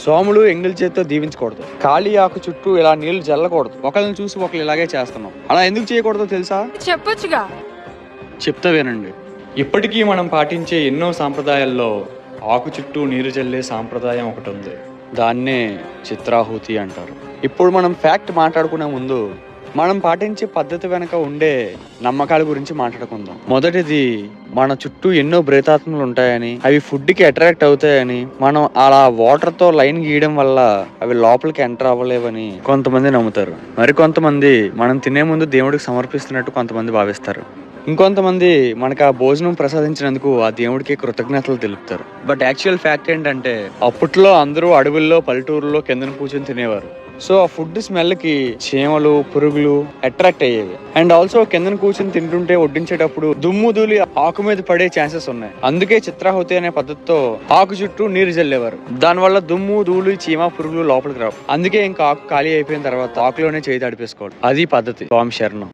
సోములు ఎంగిల్ చేత్తో దీవించకూడదు. ఖాళీ ఆకు చుట్టూ ఇలా నీళ్లు జల్లకూడదు. ఒకళ్ళని చూసి ఒకళ్ళు ఇలాగే చేస్తున్నాం. అలా ఎందుకు చేయకూడదో తెలుసా? చెప్పొచ్చుగా. చెప్తా వినండి. ఇప్పటికీ మనం పాటించే ఎన్నో సాంప్రదాయాల్లో ఆకు చుట్టూ నీరు జల్లే సాంప్రదాయం ఒకటి ఉంది. దాన్నే చిత్రాహుతి అంటారు. ఇప్పుడు మనం ఫ్యాక్ట్ మాట్లాడుకునే ముందు మనం పాటించే పద్ధతి వెనక ఉండే నమ్మకాల గురించి మాట్లాడుకుందాం. మొదటిది, మన చుట్టూ ఎన్నో ప్రేతాత్మలు ఉంటాయని, అవి ఫుడ్ కి అట్రాక్ట్ అవుతాయని, మనం అలా వాటర్ తో లైన్ గీయడం వల్ల అవి లోపలికి ఎంటర్ అవ్వలేవని కొంతమంది నమ్ముతారు. మరికొంతమంది మనం తినే ముందు దేవుడికి సమర్పిస్తున్నట్టు కొంతమంది భావిస్తారు. ఇంకొంతమంది మనకు ఆ భోజనం ప్రసాదించినందుకు ఆ దేవుడికి కృతజ్ఞతలు తెలుపుతారు. బట్ యాక్చువల్ ఫ్యాక్ట్ ఏంటంటే, అప్పట్లో అందరూ అడవుల్లో పల్లెటూరులో కిందన కూర్చొని తినేవారు. సో ఆ ఫుడ్ స్మెల్ కి చీమలు, పురుగులు అట్రాక్ట్ అయ్యేవి. అండ్ ఆల్సో కిందన కూర్చొని తింటుంటే వడ్డించేటప్పుడు దుమ్ము ధూళి ఆకు మీద పడే ఛాన్సెస్ ఉన్నాయి. అందుకే చిత్రాహుతి అనే పద్ధతితో ఆకు చుట్టూ నీరు జల్లేవారు. దానివల్ల దుమ్ము, ధూళి, చీమ, పురుగులు లోపలికి రావు. అందుకే ఇంకా ఆకు ఖాళీ అయిపోయిన తర్వాత ఆకులోనే చేయి తడిపేసుకోవాలి. అది పద్ధతి. స్వామి శరణం.